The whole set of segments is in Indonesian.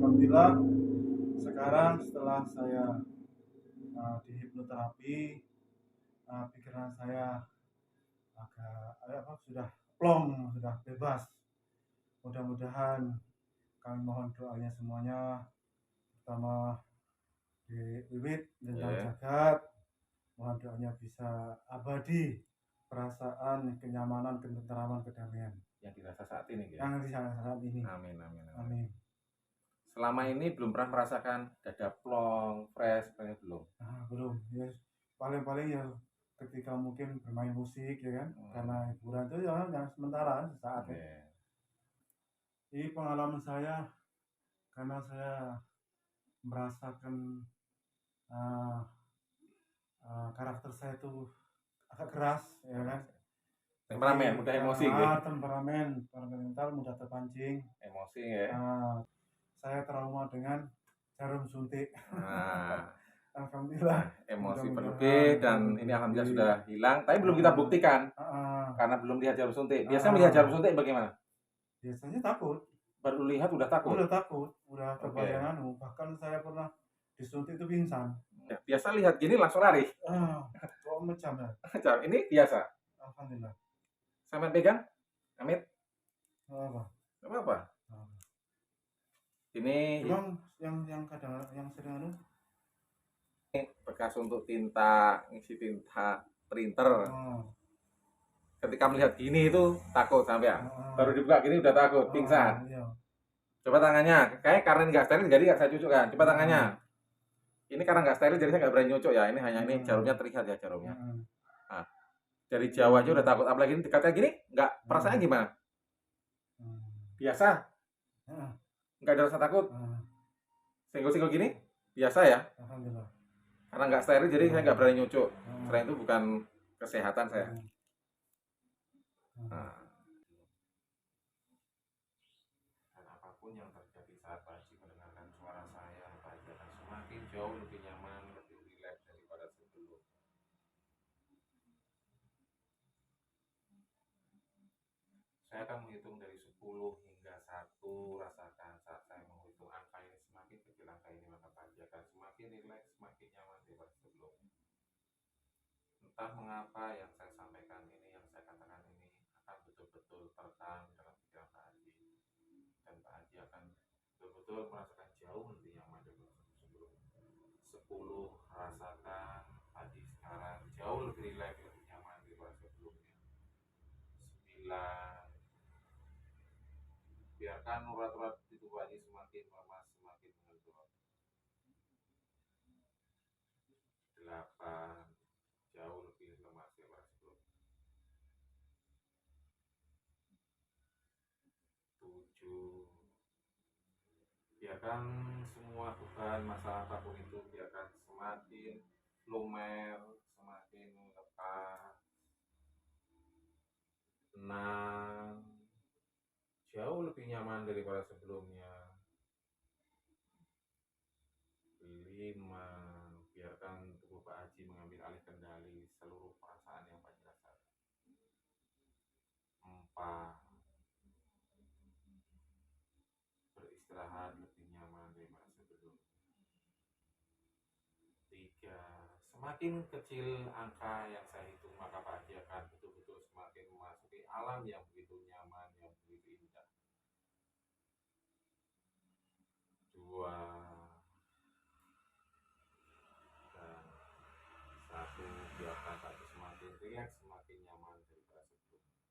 Alhamdulillah sekarang setelah saya di hipnoterapi, pikiran saya sudah plong, sudah bebas. Mudah-mudahan kami mohon doanya semuanya, pertama di Wiwit dan Jagat, mohon doanya bisa abadi perasaan kenyamanan, ketentraman, kedamaian yang dirasa saat ini ya? yang di saat ini. Amin, amin, amin. Amin. Selama ini belum pernah merasakan dada plong, fresh, belum? Belum. Ya, paling-paling ya ketika mungkin bermain musik ya kan, karena hiburan itu ya yang sementara sesaat ya. Jadi pengalaman saya karena saya merasakan karakter saya itu agak keras ya kan. Temperamen, mudah emosi gitu. Temperamental, mudah terpancing. Emosi ya. Saya trauma dengan jarum suntik. Alhamdulillah. Emosi berlebih dan ini alhamdulillah sudah hilang. Tapi belum kita buktikan karena belum lihat jarum suntik. Biasanya melihat jarum suntik bagaimana? Biasanya takut. Baru lihat udah takut. Udah kebayang bahkan saya pernah disuntik itu pingsan. Ya, biasa lihat gini langsung lari. Kok macam ya? Ini biasa. Alhamdulillah. Sampai pegang, Amit? Apa? Ini memang yang kadang yang sering bekas untuk tinta, ngisi tinta printer. Ketika melihat gini itu takut sampai ya. Baru dibuka gini udah takut, pingsan. Coba tangannya, kayak karena nggak steril jadi nggak saya cucukkan. Coba tangannya. Ini karena nggak steril jadi saya nggak berani nyucuk ya. Ini hanya ini jarumnya terlihat ya jarumnya. Nah, dari jauh aja udah takut. Apalagi ini dekatnya gini, nggak perasaannya gimana? Biasa. Nggak ada rasa takut. Senggol-senggol gini, biasa ya. Alhamdulillah. Karena nggak steril jadi saya nggak berani nyucuk. Selain itu bukan kesehatan saya. Dan apapun yang terjadi saat Pak Haji mendengarkan suara saya, Pak Haji akan semakin jauh lebih nyaman, lebih rileks daripada sebelum. Saya akan menghitung dari 10 hingga 1. Rasakan saat saya menghitung angka ini, semakin kecil angka ini, maka Pak Haji akan semakin rileks, semakin nyaman daripada sebelumnya. Entah mengapa yang saya sampaikan ini, yang saya katakan ini akan betul-betul terekam dalam pikiran Pak Haji. Dan Pak Haji akan betul-betul merasakan jauh lebih nyaman daripada sebelumnya. 10, rasakan Haji sekarang jauh lebih rileks, lebih nyaman daripada sebelumnya. 9, biarkan urat-urat di tubuh Haji semakin lemas, semakin mengendur. 8, jauh lebih lemas daripada sebelumnya. 7, biarkan semua beban masalah apapun itu biarkan semakin lumer, semakin lepas. 6, jauh lebih nyaman daripada sebelumnya. 5, biarkan tubuh Pak Haji mengambil alih kendali seluruh perasaan yang Pak Haji rasakan. 4, beristirahat lebih nyaman daripada sebelumnya. 3, semakin kecil angka yang saya hitung maka Pak Haji akan betul-betul semakin memasuki alam yang begitu nyaman, yang begitu indah. 2, dan 1, biarkan Pak Haji semakin rileks, semakin nyaman daripada sebelumnya.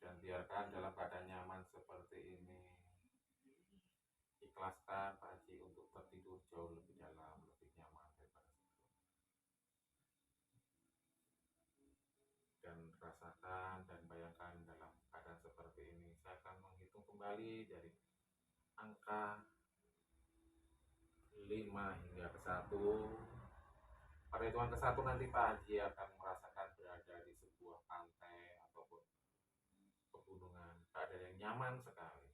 Dan biarkan dalam keadaan nyaman seperti ini, ikhlaskan Pak Haji untuk tertidur jauh lebih dalam, lebih nyaman daripada sebelumnya. Dan rasakan dan bayangkan dalam keadaan seperti ini, saya akan menghitung kembali dari angka 5 hingga ke 1. Pada hitungan ke 1 nanti Pak Haji akan merasakan berada di sebuah pantai ataupun pegunungan, keadaan yang nyaman sekali.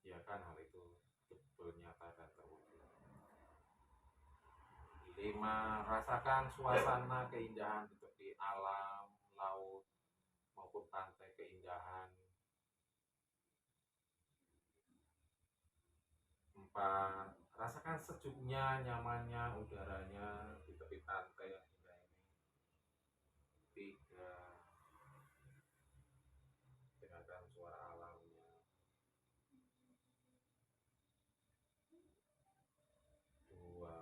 Ya kan, hal itu betul nyata dan terwujud. 5, rasakan suasana keindahan di tepi alam, laut maupun pantai, keindahan Keempat, rasakan sejuknya, nyamannya, udaranya di tepi pantai yang indah ini. Tiga, dengarkan suara alamnya. Dua,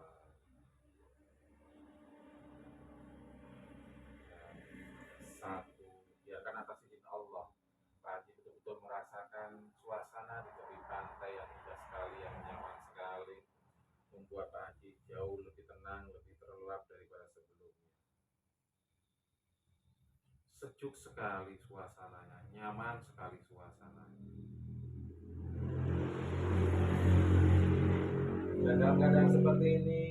dan satu, biarkan atas izin Allah Pak Haji betul-betul merasakan suasana di tepi pantai yang indah sekali, yang nyaman sekali, membuat Pak Haji jauh lebih tenang, lebih terlelap daripada sebelumnya. Sejuk sekali suasananya, nyaman sekali suasananya. Dan dalam keadaan seperti ini,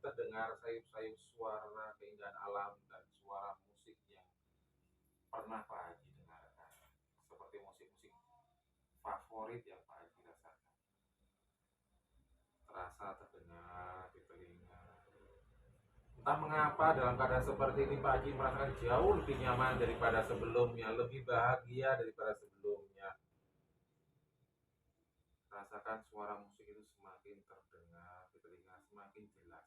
terdengar sayup-sayup suara keindahan alam dan suara musik yang pernah Pak Haji dengarkan, seperti musik-musik favorit yang Pak Haji rasakan, terasa terdengar di telinga. Entah mengapa dalam keadaan seperti ini Pak Haji merasakan jauh lebih nyaman daripada sebelumnya, lebih bahagia daripada sebelumnya. Rasakan suara musik itu semakin terdengar di telinga, semakin jelas,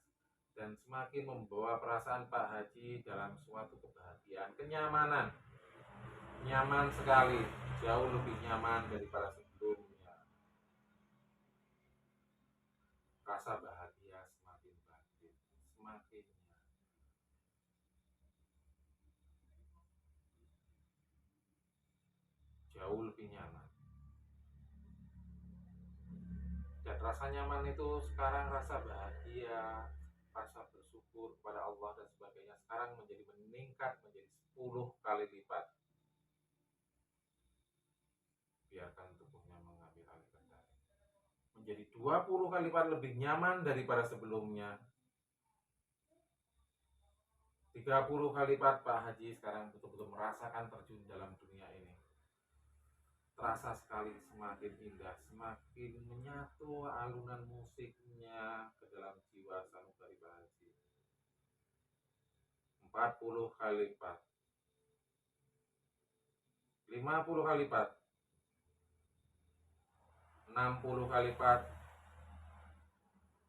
dan semakin membawa perasaan Pak Haji dalam suatu kebahagiaan, kenyamanan. Nyaman sekali, jauh lebih nyaman daripada sebelumnya. Rasa bahagia semakin bangkit, semakin jauh lebih nyaman. Dan rasa nyaman itu sekarang rasa bahagia, rasa bersyukur kepada Allah dan sebagainya sekarang menjadi meningkat menjadi 10 kali lipat. Biarkan tubuhnya mengambil alih kendali. Menjadi 20 kali lipat lebih nyaman daripada sebelumnya. 30 kali lipat Pak Haji sekarang betul-betul merasakan terjun dalam dunia ini. Terasa sekali semakin indah, semakin menyatu alunan musiknya ke dalam jiwa sanubari Pak Haji. 40 kali lipat, 50 kali lipat, 60 kali lipat.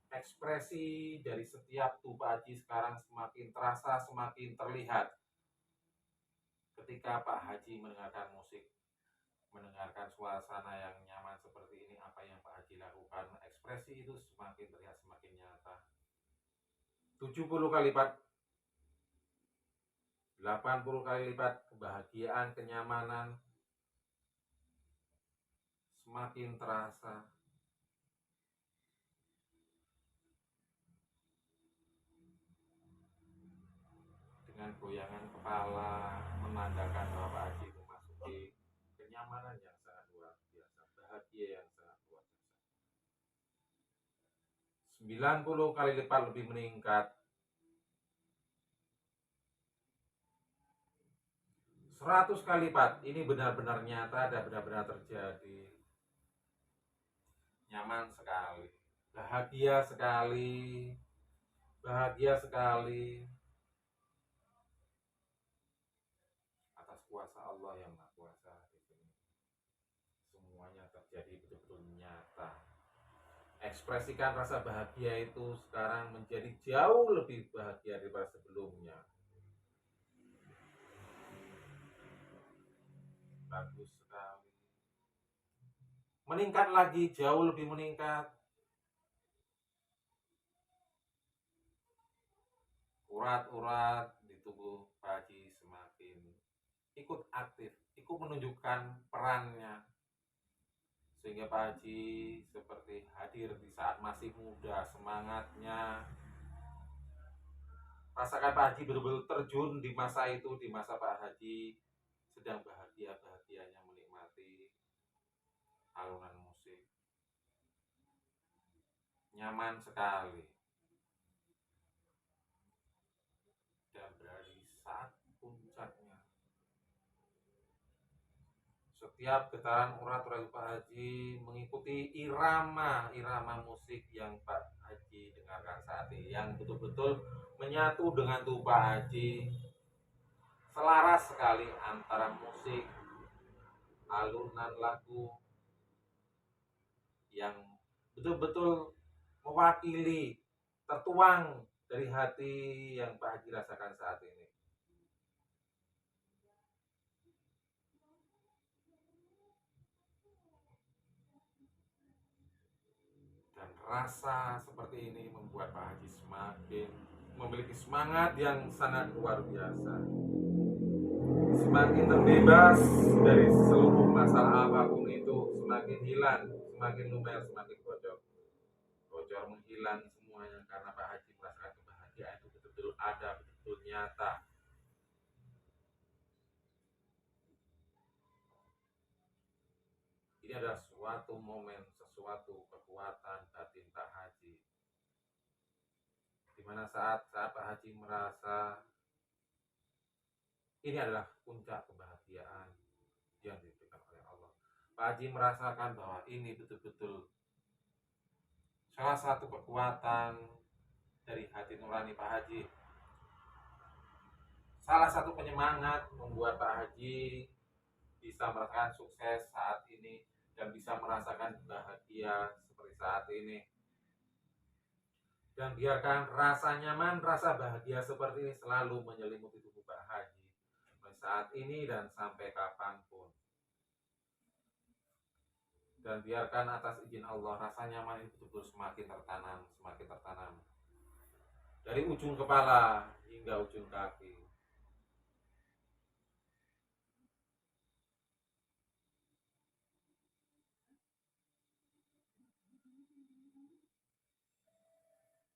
Ekspresi dari setiap tubuh Pak Haji sekarang semakin terasa, semakin terlihat ketika Pak Haji mendengarkan musik, mendengarkan suasana yang nyaman seperti ini. Apa yang Pak Haji lakukan, ekspresi itu semakin terlihat, semakin nyata. 70 kali lipat, 80 kali lipat kebahagiaan, kenyamanan semakin terasa. Dengan goyangan kepala menandakan bahwa Pak Haji memasuki kenyamanan yang sangat luar biasa, bahagia yang sangat luar biasa. 90 kali lipat lebih meningkat. 100 kali lipat, ini benar-benar nyata dan benar-benar terjadi. Nyaman sekali, bahagia sekali, bahagia sekali. Atas kuasa Allah yang Maha Kuasa di sini, semuanya terjadi betul-betul nyata. Ekspresikan rasa bahagia itu sekarang menjadi jauh lebih bahagia daripada sebelumnya. Bagus sekali. Meningkat lagi, jauh lebih meningkat. Urat-urat di tubuh Pak Haji semakin ikut aktif, ikut menunjukkan perannya, sehingga Pak Haji seperti hadir di saat masih muda, semangatnya. Rasakan Pak Haji betul-betul terjun di masa itu, di masa Pak Haji sedang bahagia-bahagianya menikmati alunan musik. Nyaman sekali. Dan berada di saat puncaknya. Setiap getaran urat-urat Pak Haji mengikuti irama musik yang Pak Haji dengarkan saat ini, yang betul-betul menyatu dengan tubuh Pak Haji. Selaras sekali antara musik, alunan lagu yang betul-betul mewakili, tertuang dari hati yang Pak Haji rasakan saat ini. Dan rasa seperti ini membuat Pak Haji semakin memiliki semangat yang sangat luar biasa. Semakin terbebas dari seluruh masalah apapun itu, semakin hilang, semakin lumer, semakin bocor. Bocor menghilang semuanya karena Pak Haji merasakan kebahagiaan itu betul-betul ada, betul-betul nyata. Ini adalah suatu momen, sesuatu kekuatan batin Pak Haji. Di mana saat Pak Haji merasa ini adalah puncak kebahagiaan yang diberikan oleh Allah. Pak Haji merasakan bahwa ini betul-betul salah satu kekuatan dari hati nurani Pak Haji. Salah satu penyemangat membuat Pak Haji bisa merasakan sukses saat ini dan bisa merasakan bahagia seperti saat ini. Dan biarkan rasa nyaman, rasa bahagia seperti ini selalu menyelimuti tubuh Pak Haji saat ini dan sampai kapanpun. Dan biarkan atas izin Allah rasa nyaman itu betul semakin tertanam, semakin tertanam. Dari ujung kepala hingga ujung kaki.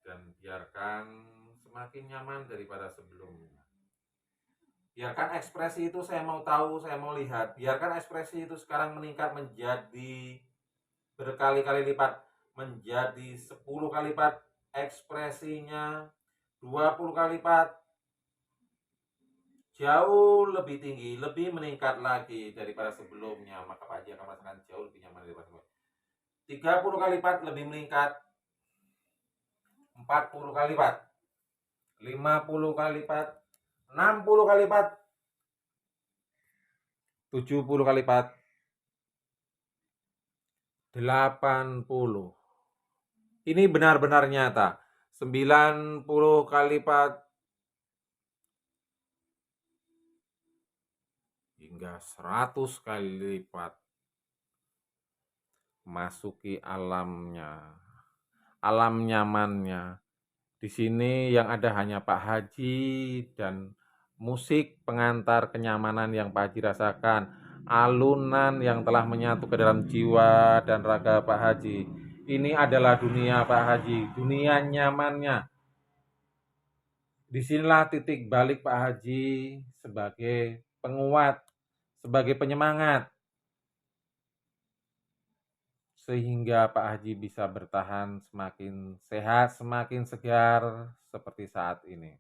Dan biarkan semakin nyaman daripada sebelumnya. Biarkan ekspresi itu saya mau tahu, saya mau lihat. Biarkan ekspresi itu sekarang meningkat menjadi berkali-kali lipat, menjadi 10 kali lipat ekspresinya, 20 kali lipat, jauh lebih tinggi, lebih meningkat lagi daripada sebelumnya. Maka Pak Haji akan merasakan jauh lebih nyaman daripada sebelumnya. 30 kali lipat lebih meningkat, 40 kali lipat, 50 kali lipat, 60 kali lipat, 70 kali lipat, 80. Ini benar-benar nyata. 90 kali lipat hingga 100 kali lipat. Masuki alamnya, alam nyamannya. Di sini yang ada hanya Pak Haji dan musik pengantar kenyamanan yang Pak Haji rasakan, alunan yang telah menyatu ke dalam jiwa dan raga Pak Haji. Ini adalah dunia Pak Haji, dunia nyamannya. Disinilah titik balik Pak Haji sebagai penguat, sebagai penyemangat, sehingga Pak Haji bisa bertahan semakin sehat, semakin segar seperti saat ini.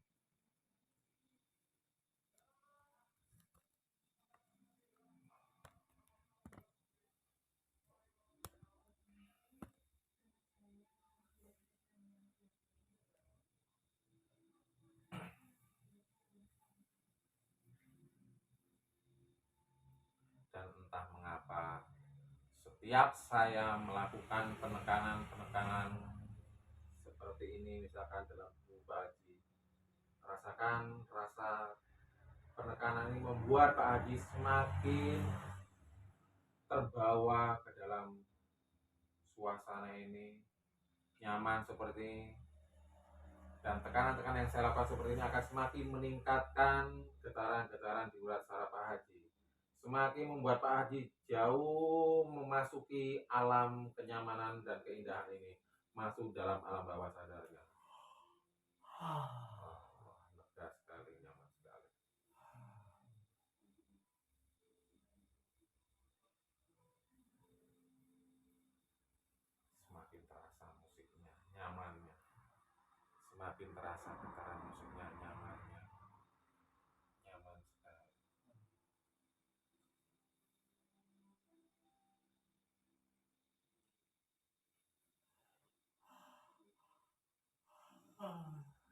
Dan entah mengapa setiap saya melakukan penekanan-penekanan seperti ini, misalkan dalam tubuh Pak Haji, rasakan rasa penekanan ini membuat Pak Haji semakin terbawa ke dalam suasana ini, nyaman seperti ini. Dan tekanan-tekanan yang saya lakukan seperti ini akan semakin meningkatkan getaran-getaran di urat saraf Pak Haji. Semakin membuat Pak Haji jauh memasuki alam kenyamanan dan keindahan ini, masuk dalam alam bawah sadarnya. Lega sekali, nyaman sekali. Semakin terasa musiknya, nyamannya. Semakin terasa getaran musiknya, nyamannya. Nyaman sekali.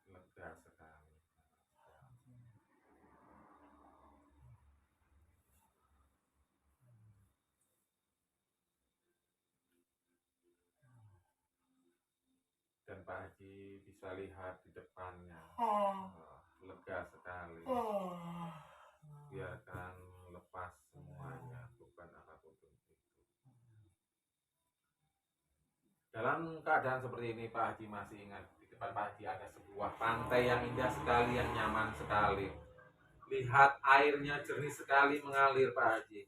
Lega sekali. Pak Haji bisa lihat di depannya. Lega sekali. Biarkan lepas semuanya, beban apapun itu. Dalam keadaan seperti ini Pak Haji masih ingat, di depan Pak Haji ada sebuah pantai yang indah sekali, yang nyaman sekali. Lihat airnya jernih sekali mengalir Pak Haji.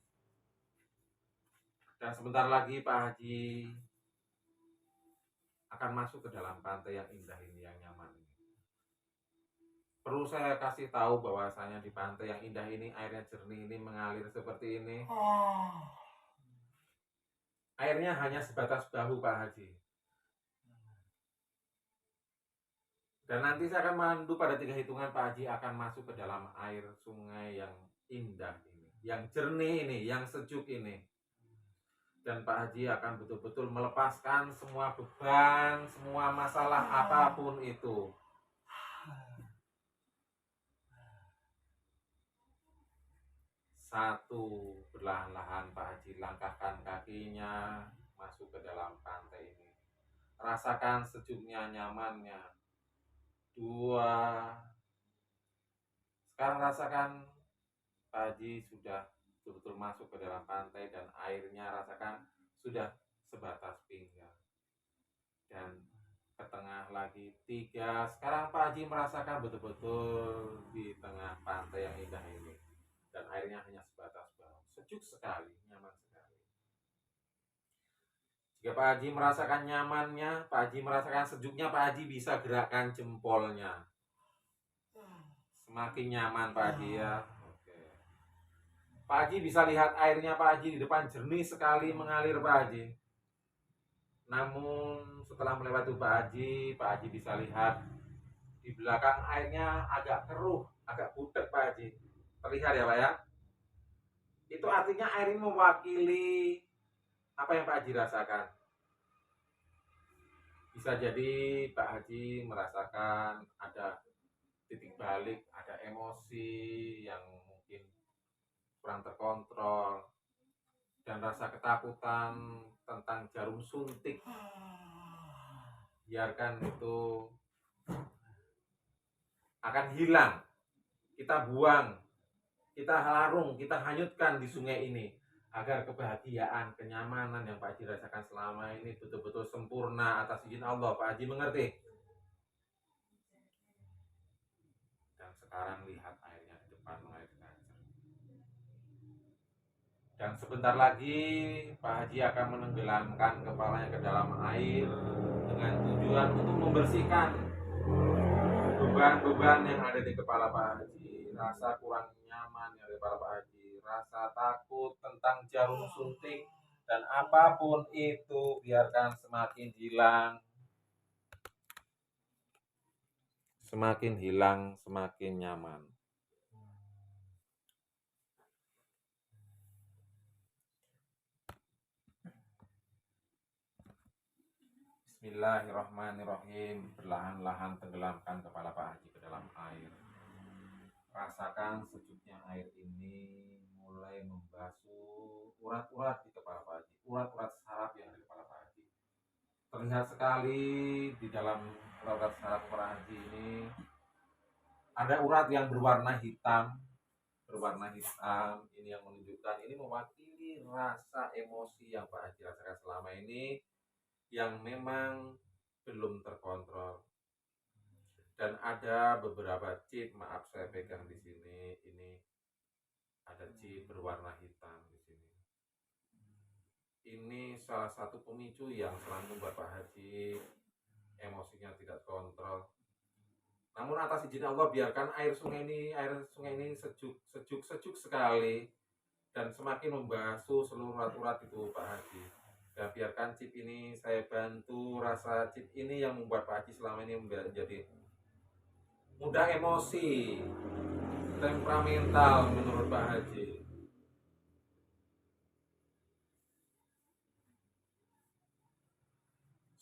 Dan sebentar lagi Pak Haji akan masuk ke dalam pantai yang indah ini, yang nyaman ini. Perlu saya kasih tahu bahwasanya di pantai yang indah ini, airnya jernih ini, mengalir seperti ini. Airnya hanya sebatas bahu Pak Haji. Dan nanti saya akan mandu pada 3 hitungan, Pak Haji akan masuk ke dalam air sungai yang indah ini, yang jernih ini, yang sejuk ini. Dan Pak Haji akan betul-betul melepaskan semua beban, semua masalah apapun itu. Satu, perlahan-lahan Pak Haji langkahkan kakinya masuk ke dalam pantai ini. Rasakan sejuknya, nyamannya. 2, sekarang rasakan Pak Haji sudah betul-betul masuk ke dalam pantai dan airnya rasakan sudah sebatas pinggang. Dan ke tengah lagi. 3, sekarang Pak Haji merasakan betul-betul di tengah pantai yang indah ini. Dan airnya hanya sebatas bahu. Sejuk sekali, nyaman sekali. Jika Pak Haji merasakan nyamannya, Pak Haji merasakan sejuknya, Pak Haji bisa gerakkan jempolnya. Semakin nyaman Pak Haji ya. Oke. Pak Haji bisa lihat airnya Pak Haji di depan jernih sekali mengalir Pak Haji. Namun setelah melewati Pak Haji bisa lihat di belakang airnya agak keruh, agak butek Pak Haji. Terlihat ya Pak ya. Itu artinya air ini mewakili apa yang Pak Haji rasakan. Bisa jadi Pak Haji merasakan ada titik balik, ada emosi yang mungkin kurang terkontrol, dan rasa ketakutan tentang jarum suntik. Biarkan itu akan hilang. Kita buang, kita larung, kita hanyutkan di sungai ini, agar kebahagiaan, kenyamanan yang Pak Haji rasakan selama ini betul-betul sempurna atas izin Allah. Pak Haji mengerti? Dan sekarang lihat airnya di depan mengalir dengan jernih. Dan sebentar lagi Pak Haji akan menenggelamkan kepalanya ke dalam air dengan tujuan untuk membersihkan beban-beban yang ada di kepala Pak Haji. Rasa kurang nyaman yang ada di kepala Pak Haji, rasa takut tentang jarum suntik, dan apapun itu biarkan semakin hilang. Semakin hilang, semakin nyaman. Bismillahirrahmanirrahim. Perlahan-lahan tenggelamkan kepala Pak Haji ke dalam air. Rasakan sejuknya air ini mulai membasuh urat-urat di kepala Pak Haji, urat-urat saraf yang ada di kepala Pak Haji. Terlihat sekali di dalam urat-urat saraf Pak Haji ini ada urat yang berwarna hitam. Ini yang menunjukkan, ini mewakili rasa emosi yang Pak Haji rasakan selama ini, yang memang belum terkontrol. Dan ada beberapa chip, maaf saya pegang di sini, ini ada chip berwarna hitam di sini. Ini salah satu pemicu yang selalu membuat Pak Haji emosinya tidak kontrol. Namun atas izin Allah, biarkan air sungai ini sejuk sekali dan semakin membasuh seluruh urat-urat itu Pak Haji. Dan biarkan chip ini saya bantu, rasa chip ini yang membuat Pak Haji selama ini menjadi mudah emosi, temperamental menurut Pak Haji.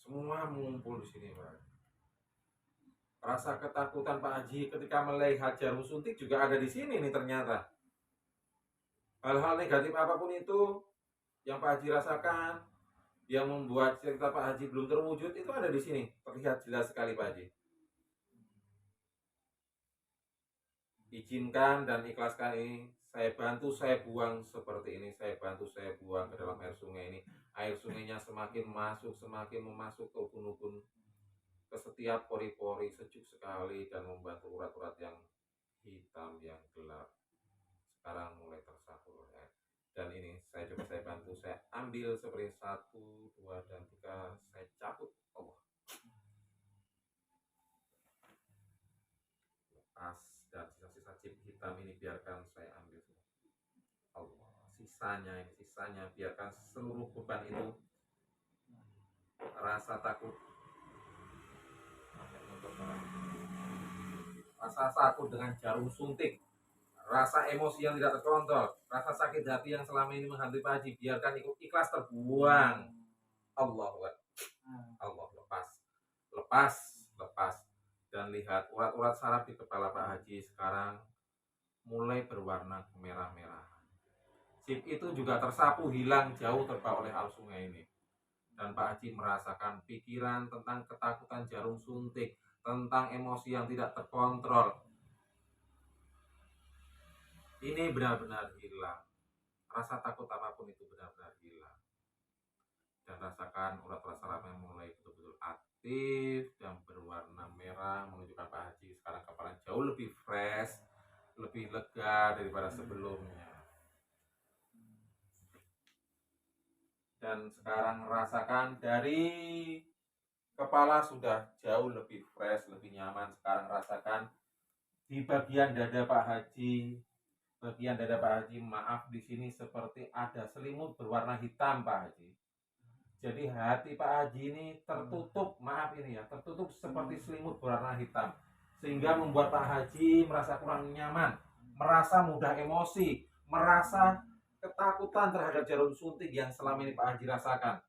Semua mengumpul di sini Pak. Rasa ketakutan Pak Haji ketika melihat jarum suntik juga ada di sini nih ternyata. Hal-hal negatif apapun itu yang Pak Haji rasakan, yang membuat cerita Pak Haji belum terwujud itu ada di sini, terlihat jelas sekali Pak Haji. Izinkan dan ikhlaskan ini, saya bantu saya buang seperti ini, saya bantu saya buang ke dalam air sungai ini. Air sungainya semakin masuk, semakin memasuk ke ubun-ubun, ke setiap pori-pori, sejuk sekali dan membantu urat-urat yang hitam, yang gelap sekarang mulai tersapu oleh air. Dan ini saya coba saya bantu, saya ambil seperti 1, 2, dan 3, saya cabut. Allah, lepas, dan sisa-sisa chip hitam ini biarkan saya ambil semua. Allah, sisanya biarkan seluruh beban itu, rasa takut, rasa takut dengan jarum suntik, rasa emosi yang tidak terkontrol, rasa sakit hati yang selama ini menghantui Pak Haji, biarkan ikhlas terbuang. Allah, Allah, lepas, dan lihat urat-urat saraf di kepala Pak Haji sekarang mulai berwarna kemerah-merahan. Chip itu juga tersapu, hilang, jauh terbawa oleh arus sungai ini. Dan Pak Haji merasakan pikiran tentang ketakutan jarum suntik, tentang emosi yang tidak terkontrol, ini benar-benar hilang. Rasa takut apapun itu benar-benar hilang. Dan rasakan urat-urat sarafnya mulai betul-betul aktif dan berwarna merah, menunjukkan Pak Haji sekarang kepala jauh lebih fresh, lebih lega daripada sebelumnya. Dan sekarang rasakan dari kepala sudah jauh lebih fresh, lebih nyaman. Sekarang rasakan di bagian dada Pak Haji, maaf, di sini seperti ada selimut berwarna hitam Pak Haji. Jadi hati Pak Haji ini tertutup, maaf ini ya, tertutup seperti selimut berwarna hitam, sehingga membuat Pak Haji merasa kurang nyaman, merasa mudah emosi, merasa ketakutan terhadap jarum suntik yang selama ini Pak Haji rasakan.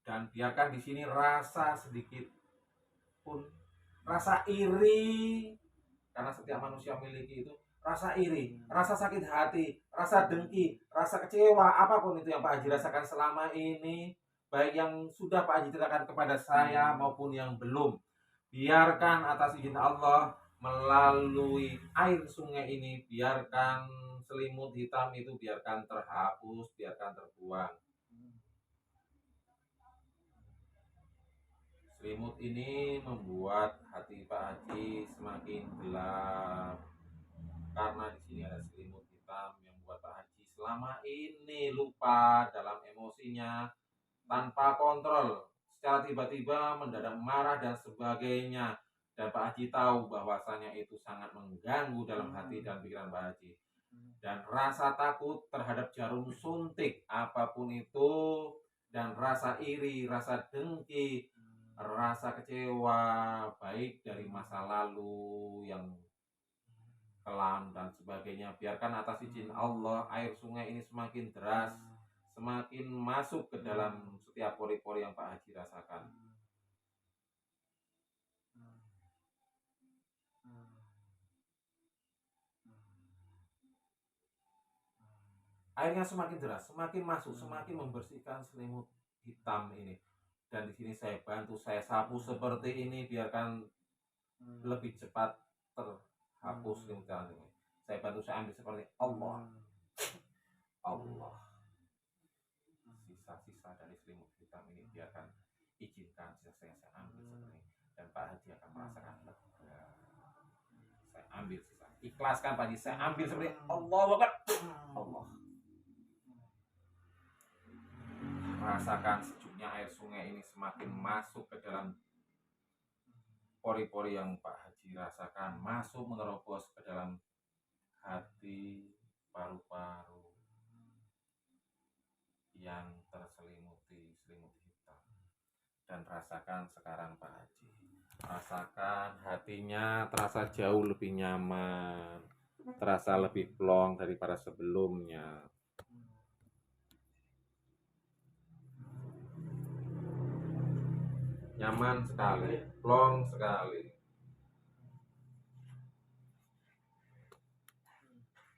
Dan biarkan di sini rasa sedikit pun, rasa iri, karena setiap manusia memiliki itu, rasa iri, rasa sakit hati, rasa dengki, rasa kecewa, apapun itu yang Pak Haji rasakan selama ini, baik yang sudah Pak Haji ceritakan kepada saya maupun yang belum, biarkan atas izin Allah melalui air sungai ini, biarkan selimut hitam itu biarkan terhapus, biarkan terbuang. Selimut ini membuat hati Pak Haji semakin gelap, karena di sini ada selimut hitam yang membuat Pak Haji selama ini lupa dalam emosinya, tanpa kontrol, secara tiba-tiba mendadak marah dan sebagainya. Dan Pak Haji tahu bahwasanya itu sangat mengganggu dalam hati dan pikiran Pak Haji. Dan rasa takut terhadap jarum suntik apapun itu, dan rasa iri, rasa dengki, rasa kecewa, baik dari masa lalu yang kelam dan sebagainya, biarkan atas izin Allah air sungai ini semakin deras, semakin masuk ke dalam setiap pori-pori yang Pak Haji rasakan. Airnya semakin deras, semakin masuk, semakin membersihkan selimut hitam ini. Dan di sini saya bantu, saya sapu seperti ini, biarkan lebih cepat terhapus selimut hitam ini. Saya bantu, saya ambil seperti Allah. Sisa-sisa dari selimut hitam ini biarkan, izinkan sisa yang saya ambil seperti ini. Dan Pak Haji akan merasakan lega. Saya ambil sisa, ikhlaskan Pak Haji, saya ambil seperti Allah. Allah. Rasakan sejuknya air sungai ini semakin masuk ke dalam pori-pori yang Pak Haji rasakan, masuk menerobos ke dalam hati, paru-paru yang terselimuti selimut hitam. Dan rasakan sekarang Pak Haji, rasakan hatinya terasa jauh lebih nyaman, terasa lebih plong daripada sebelumnya. Nyaman sekali, plong sekali,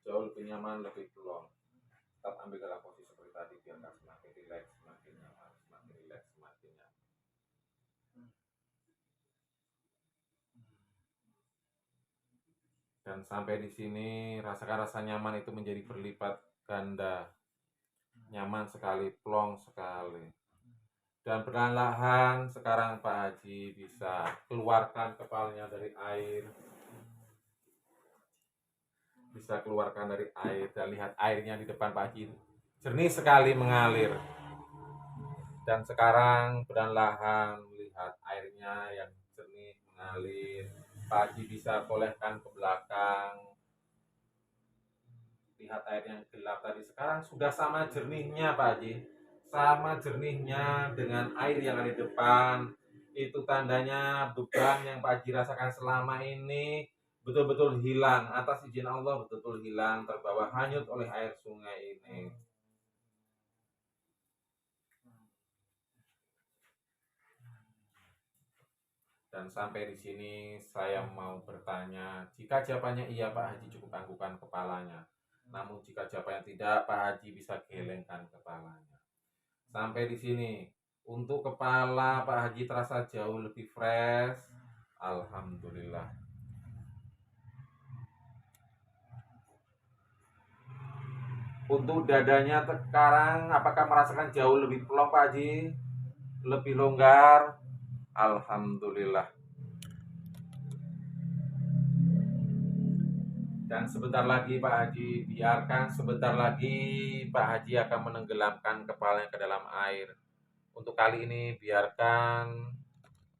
jauh lebih nyaman, lebih plong. Tetap ambil dalam posisi seperti tadi biar semakin rileks. Dan sampai di sini rasakan rasa nyaman itu menjadi berlipat ganda. Nyaman sekali, plong sekali. Dan perlahan-lahan sekarang Pak Haji bisa keluarkan kepalanya dari air. Bisa keluarkan dari air dan lihat airnya di depan Pak Haji jernih sekali mengalir. Dan sekarang perlahan-lahan melihat airnya yang jernih mengalir. Pak Haji bisa tolehkan ke belakang. Lihat air yang gelap tadi, sekarang sudah sama jernihnya Pak Haji. Sama jernihnya dengan air yang ada di depan. Itu tandanya beban yang Pak Haji rasakan selama ini betul-betul hilang. Atas izin Allah betul-betul hilang, terbawa hanyut oleh air sungai ini. Dan sampai di sini saya mau bertanya, jika jawabannya iya Pak Haji cukup anggukan kepalanya. Namun jika jawabannya tidak, Pak Haji bisa gelengkan kepalanya. Sampai di sini, untuk kepala Pak Haji terasa jauh lebih fresh. Alhamdulillah. Untuk dadanya sekarang, apakah merasakan jauh lebih plong Pak Haji? Lebih longgar? Alhamdulillah. Dan sebentar lagi Pak Haji, biarkan sebentar lagi Pak Haji akan menenggelamkan kepalanya ke dalam air. Untuk kali ini biarkan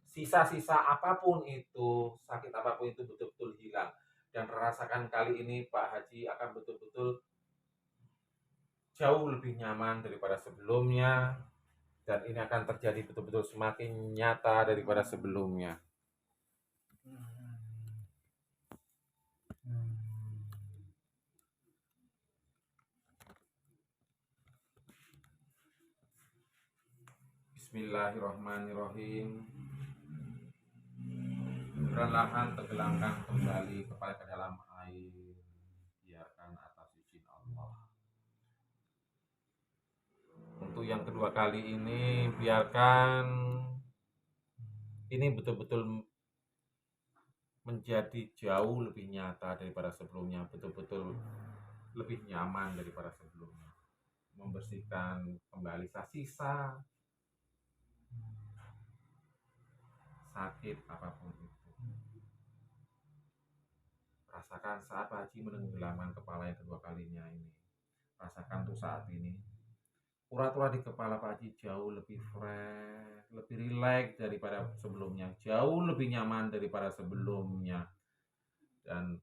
sisa-sisa apapun itu, sakit apapun itu betul-betul hilang. Dan rasakan kali ini Pak Haji akan betul-betul jauh lebih nyaman daripada sebelumnya. Dan ini akan terjadi betul-betul semakin nyata daripada sebelumnya. Bismillahirrahmanirrahim. Perlahan tenggelamkan kembali kepala ke dalam air. Biarkan atas izin Allah. Untuk yang kedua kali ini, biarkan ini betul-betul menjadi jauh lebih nyata daripada sebelumnya. Betul-betul lebih nyaman daripada sebelumnya. Membersihkan kembali sisa sakit apapun itu. Rasakan saat Pak Haji menenggelamkan kepala yang kedua kalinya ini. Rasakan tuh saat ini urat-urat di kepala Pak Haji jauh lebih fresh, lebih rileks daripada sebelumnya, jauh lebih nyaman daripada sebelumnya, dan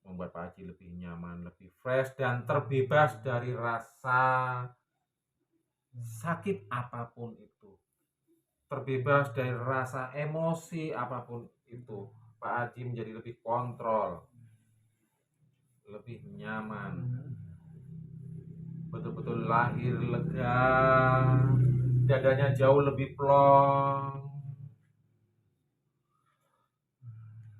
membuat Pak Haji lebih nyaman, lebih fresh, dan terbebas dari rasa sakit apapun itu, terbebas dari rasa emosi apapun itu. Pak Haji menjadi lebih kontrol, lebih nyaman, betul-betul lahir lega, dadanya jauh lebih plong,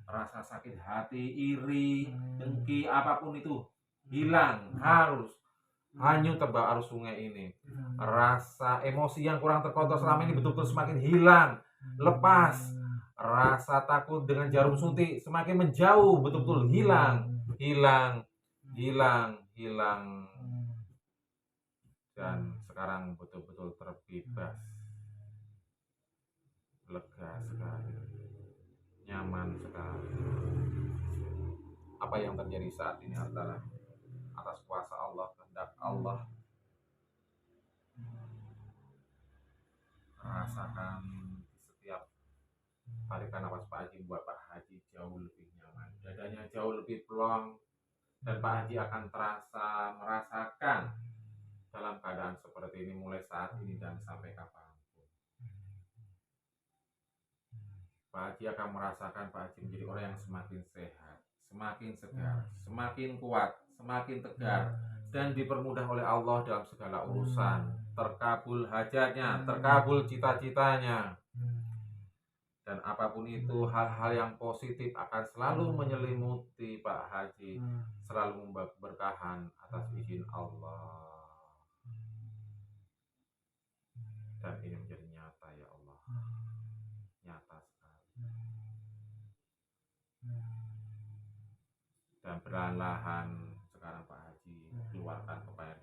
rasa sakit hati, iri, dengki, apapun itu hilang, harus hanyut terbawa arus sungai ini. Rasa emosi yang kurang terkontrol selama ini betul-betul semakin hilang, lepas. Rasa takut dengan jarum suntik semakin menjauh, betul-betul hilang, hilang, hilang, hilang. Dan sekarang betul-betul terbebas, lega sekali, nyaman sekali. Apa yang terjadi saat ini adalah atas kuasa Allah, kehendak Allah. Rasakan setiap tarikan nafas Pak Haji membuat Pak Haji jauh lebih nyaman, dadanya jauh lebih plong, dan Pak Haji akan merasakan dalam keadaan seperti ini mulai saat ini dan sampai kapanpun. Pak Haji akan merasakan Pak Haji menjadi orang yang semakin sehat, semakin segar, semakin kuat, semakin tegar, dan dipermudah oleh Allah dalam segala urusan. Terkabul hajatnya, terkabul cita-citanya. Dan apapun itu, hal-hal yang positif akan selalu menyelimuti Pak Haji, selalu membawa keberkahan atas izin Allah. Dan ini menjadi nyata ya Allah, nyata sekali. dan perlahan-lahan sekarang Pak Haji keluarkan kepada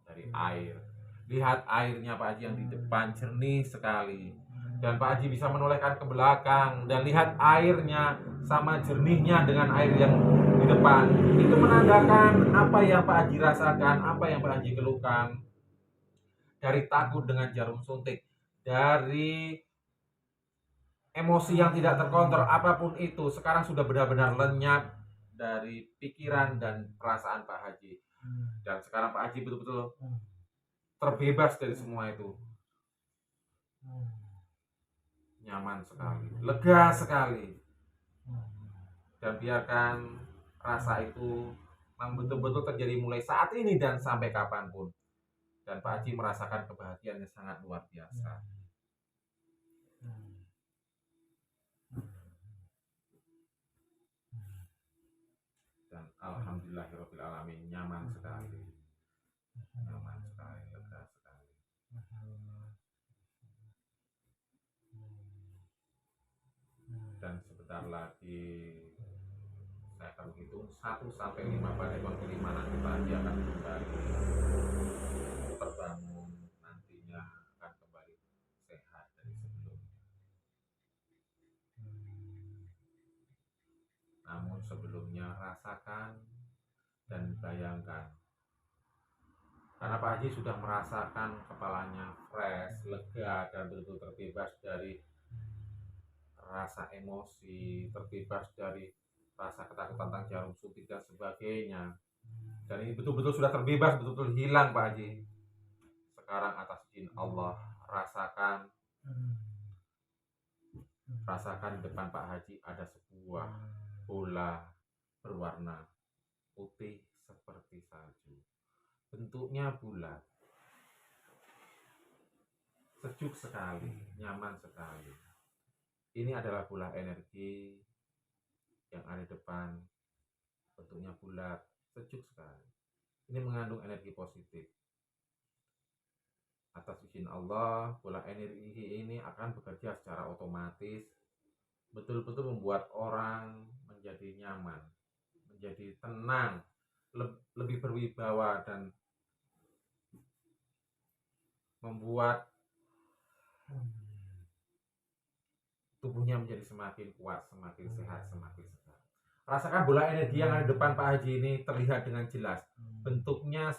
dari air. Lihat airnya Pak Haji yang di depan jernih sekali, dan Pak Haji bisa menolehkan ke belakang dan lihat airnya sama jernihnya dengan air yang di depan. Itu menandakan apa yang Pak Haji rasakan, apa yang Pak Haji keluhkan, dari takut dengan jarum suntik, dari emosi yang tidak terkontrol, apapun itu sekarang sudah benar-benar lenyap dari pikiran dan perasaan Pak Haji. Dan sekarang Pak Haji betul-betul terbebas dari semua itu. Nyaman sekali, lega sekali. Dan biarkan rasa itu memang betul-betul terjadi mulai saat ini dan sampai kapanpun. Dan Pak Haji merasakan kebahagiaan yang sangat luar biasa. Dan alhamdulillahirobbilalamin, nyaman sekali, lega sekali. Dan sebentar lagi saya akan hitung 1 sampai 5, pada yang kelima nanti Pak Haji akan kembali terbangun, nantinya akan kembali sehat dari sebelumnya. Namun sebelumnya rasakan dan bayangkan, karena Pak Haji sudah merasakan kepalanya fresh, lega, dan betul-betul terbebas dari rasa emosi, terbebas dari rasa ketakutan tentang jarum suntik dan sebagainya. Dan ini betul-betul sudah terbebas, betul-betul hilang Pak Haji. Sekarang atas izin Allah, rasakan di depan Pak Haji ada sebuah bola berwarna putih seperti salju. Bentuknya bulat, sejuk sekali, nyaman sekali. Ini adalah bola energi yang ada di depan, bentuknya bulat, sejuk sekali. Ini mengandung energi positif. Atas izin Allah, bola energi ini akan bekerja secara otomatis, betul-betul membuat orang menjadi nyaman, menjadi tenang, lebih berwibawa, dan membuat tubuhnya menjadi semakin kuat, semakin sehat, semakin segar. Rasakan bola energi yang ada di depan Pak Haji ini terlihat dengan jelas. Bentuknya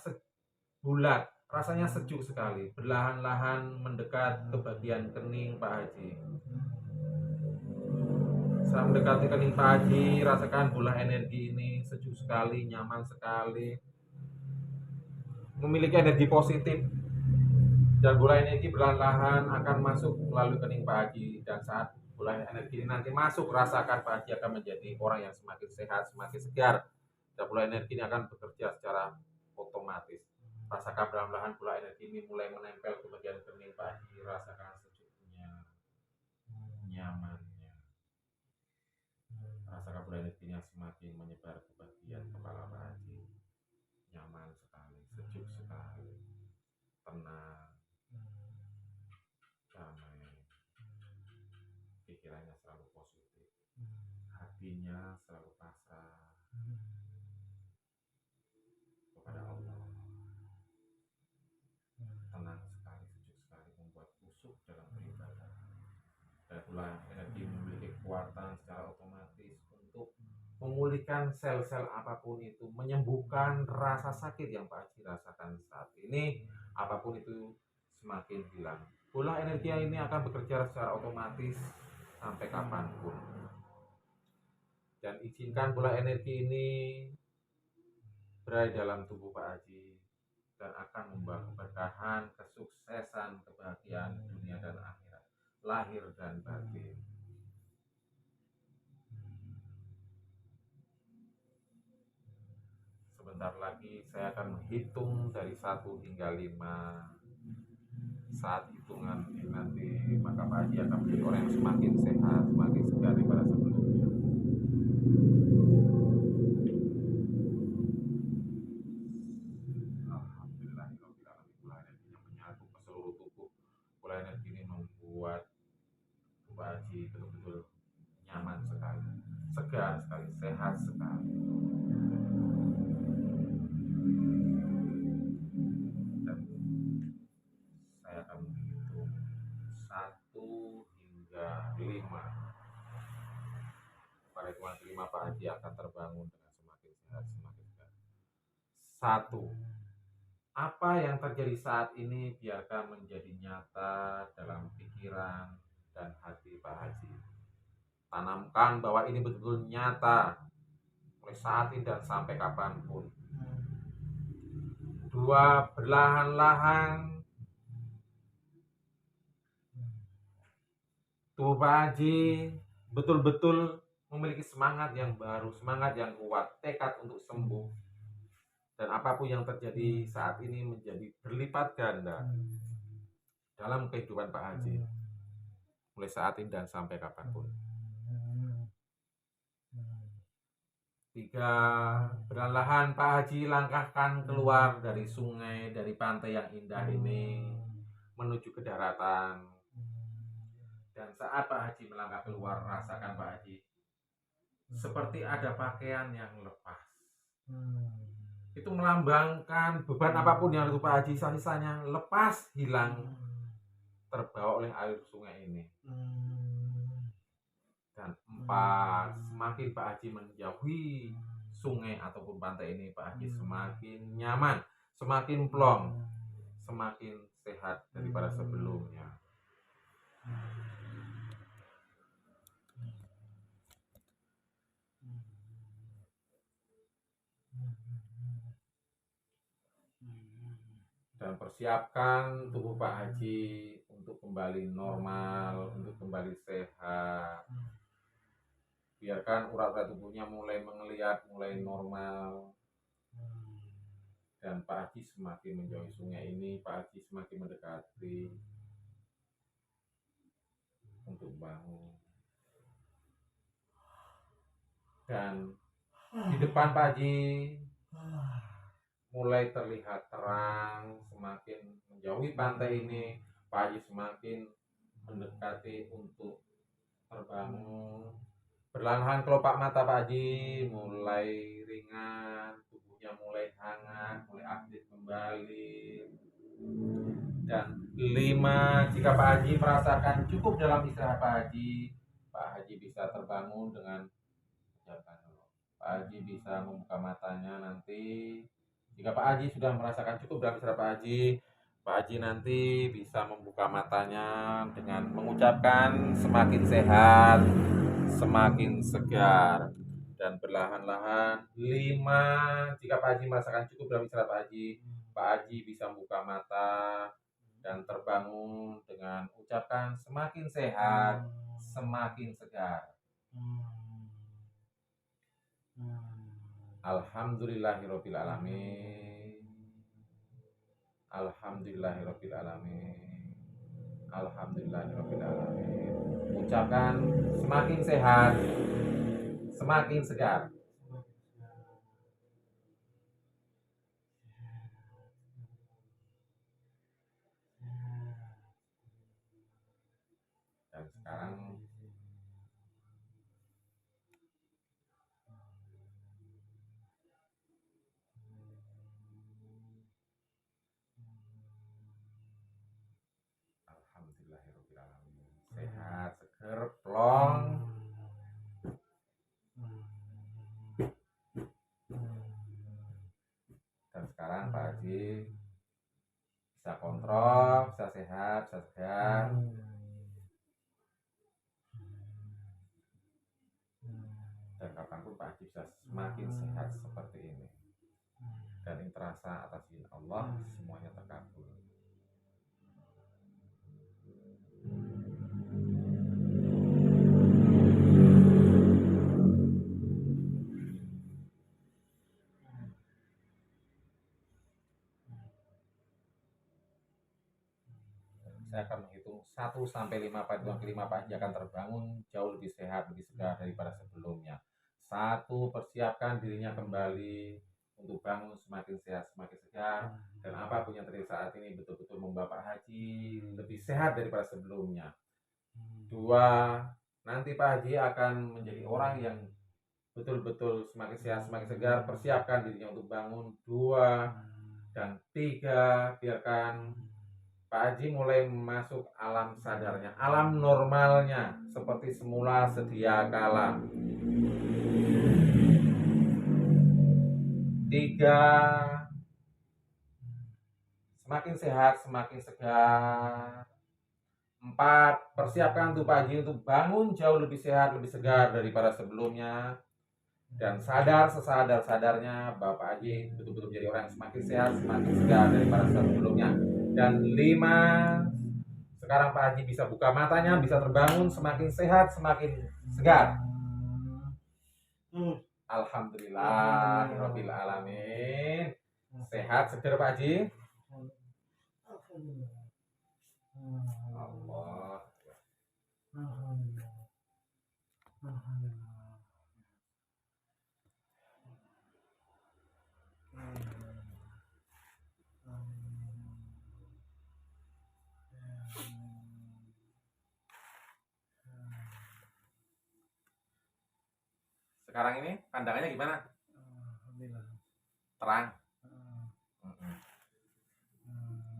bulat, rasanya sejuk sekali, berlahan-lahan mendekat ke bagian kening Pak Haji. Saat mendekati kening Pak Haji, rasakan bola energi ini sejuk sekali, nyaman sekali, memiliki energi positif. Dan bola energi perlahan-lahan akan masuk melalui kening Pak Haji. Dan saat bola energi ini nanti masuk, rasakan Pak Haji akan menjadi orang yang semakin sehat, semakin segar. Dan bola energi ini akan bekerja secara otomatis. Rasakan perlahan-lahan bola energi ini mulai menempel ke bagian kening Pak Haji. Rasakan sejuknya, nyamannya. Rasakan bola energinya semakin menyebar ke bagian kepala Pak Haji. Nyaman sekali, sejuk sekali, tenang, damai. Pikirannya selalu positif, hatinya selalu pasrah kepada Allah. Tenang sekali, sejuk sekali, membuat khusyuk dalam beribadah. Dan pula energi memiliki kekuatan secara otomatis untuk memulihkan sel-sel apapun itu, menyembuhkan rasa sakit yang Pak Haji rasakan saat ini, apapun itu semakin hilang. Bola energi ini akan bekerja secara otomatis sampai kapanpun. Dan izinkan bola energi ini berada dalam tubuh Pak Haji dan akan membawa keberkahan, kesuksesan, kebahagiaan dunia dan akhirat, lahir dan batin. Sebentar lagi saya akan menghitung dari 1 hingga 5. Saat hitungan ini nanti, maka Pak Haji akan menjadi orang yang semakin sehat, semakin segar daripada sebelumnya. Alhamdulillahirobbilalamin, bola energi yang menyatu ke seluruh tubuh. Bola energi ini membuat Pak Haji betul-betul nyaman sekali, segar sekali, sehat sekali. 5 Pak Haji akan terbangun dengan semakin sehat, semakin sehat. 1. Apa yang terjadi saat ini biarkan menjadi nyata dalam pikiran dan hati Pak Haji. Tanamkan bahwa ini betul-betul nyata mulai saat ini dan sampai kapanpun. 2. Perlahan-lahan tubuh Pak Haji betul-betul memiliki semangat yang baru, semangat yang kuat, tekad untuk sembuh. Dan apapun yang terjadi saat ini menjadi berlipat ganda dalam kehidupan Pak Haji. Mulai saat ini dan sampai kapanpun. 3. Perlahan Pak Haji langkahkan keluar dari sungai, dari pantai yang indah ini menuju ke daratan. Dan saat Pak Haji melangkah keluar, rasakan Pak Haji seperti ada pakaian yang lepas. Itu melambangkan beban apapun yang ada Pak Haji sisanya lepas, hilang, terbawa oleh air sungai ini. Dan 4. Semakin Pak Haji menjauhi sungai ataupun pantai ini, Pak Haji semakin nyaman, semakin plong, semakin sehat daripada sebelumnya. Dan persiapkan tubuh Pak Haji untuk kembali normal, untuk kembali sehat. Biarkan urat-urat tubuhnya mulai mengeliat, mulai normal. Dan Pak Haji semakin menjauhi sungai ini, Pak Haji semakin mendekati untuk bangun. Dan di depan Pak Haji mulai terlihat terang, semakin menjauhi pantai ini, Pak Haji semakin mendekati untuk terbangun. Perlahan kelopak mata Pak Haji mulai ringan, tubuhnya mulai hangat, mulai aktif kembali. Dan 5, jika Pak Haji merasakan cukup dalam istirahat Pak Haji bisa terbangun dengan ucapan Pak Haji bisa membuka matanya nanti. Jika Pak Haji sudah merasakan cukup dalam istirahat Pak Haji nanti bisa membuka matanya dengan mengucapkan semakin sehat, semakin segar. Dan perlahan-lahan 5, jika Pak Haji merasakan cukup dalam istirahat Pak Haji bisa membuka mata dan terbangun dengan ucapan semakin sehat, semakin segar. Alhamdulillahirabbil alamin. Alhamdulillahirabbil alamin. Alhamdulillahirabbil alamin. Ucapkan semakin sehat, semakin segar. Dan sekarang alhamdulillahirabbil alamin. Sehat, seger, plong. Dan sekarang Pak Haji bisa kontrol, bisa sehat, bisa segar. Dan kapanpun Pak Haji bisa semakin sehat seperti ini. Dan ini terasa atas izin Allah semuanya terkabul. Saya akan menghitung 1 sampai 5 pada kelima Pak Haji akan terbangun jauh lebih sehat, lebih segar daripada sebelumnya. 1, persiapkan dirinya kembali untuk bangun semakin sehat, semakin segar, dan apapun yang terjadi saat ini betul-betul membawa Pak Haji lebih sehat daripada sebelumnya. 2, nanti Pak Haji akan menjadi orang yang betul-betul semakin sehat, semakin segar. Persiapkan dirinya untuk bangun. 2 dan 3, biarkan Pak Haji mulai masuk alam sadarnya, alam normalnya seperti semula sedia kala. 3, semakin sehat, semakin segar. 4, persiapkan tubuh Pak Haji untuk bangun jauh lebih sehat, lebih segar daripada sebelumnya. Dan sadar sesadar-sadarnya bahwa Pak Haji betul-betul menjadi orang yang semakin sehat, semakin segar daripada sebelumnya. Dan 5, sekarang Pak Haji bisa buka matanya, bisa terbangun, semakin sehat, semakin segar. Alhamdulillahirabbil alamin. Sehat segar Pak Haji. Allah. Sekarang ini pandangannya gimana? Terang.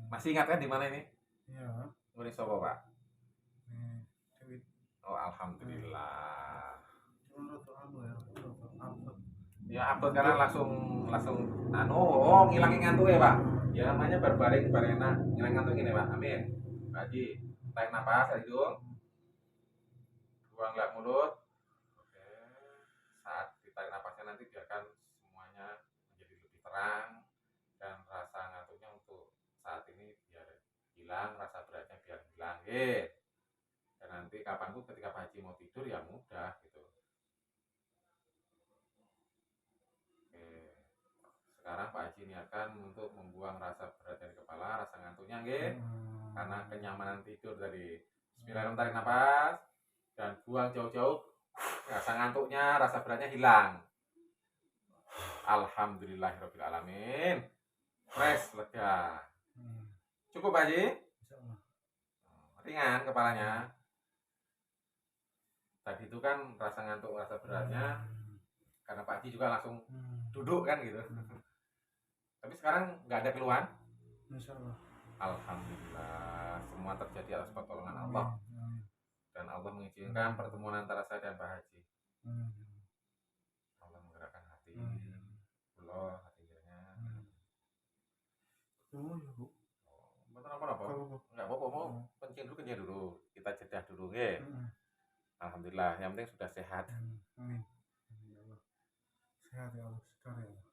Masih ingat kan di mana ini? Iya. Nguri sopo Pak? Oh alhamdulillah. Ya upload karena langsung ngilangin ngantuk ya Pak. Ya namanya berbaring enak, ngilangin ngantuk ini Pak. Amin. Pak Haji, tarik nafas dari hidung, buang lewat mulut. Oke. Saat ditarik nafasnya nanti biarkan semuanya menjadi lebih terang dan rasa ngantuknya untuk saat ini biar hilang, rasa beratnya biar hilang. Dan nanti kapanpun ketika Pak Haji mau tidur ya mudah gitu. Oke. Sekarang Pak Haji niatkan untuk membuang rasa berat dari kepala, rasa ngantuknya karena kenyamanan tidur dari Bismillahirrahmanirrahim, tarik nafas dan buang jauh-jauh. Rasa ngantuknya, rasa beratnya hilang. Alhamdulillahirabbil alamin. Fresh, lega. Cukup Pak Haji? Ringan kepalanya. Tadi itu kan rasa ngantuk, rasa beratnya karena Pak Haji juga langsung duduk kan gitu. Tapi sekarang nggak ada keluhan? Insyaallah. Alhamdulillah, semua terjadi atas pertolongan Allah. Dan Allah mengizinkan pertemuan antara saya dan Pak Haji. Allah menggerakkan hati. Allah hatinya. Betul apa? Enggak apa-apa, mau kencing dulu. Kita jedah dulu, Alhamdulillah, yang penting sudah sehat. Amin. Sehat ya Allah, segar ya Allah.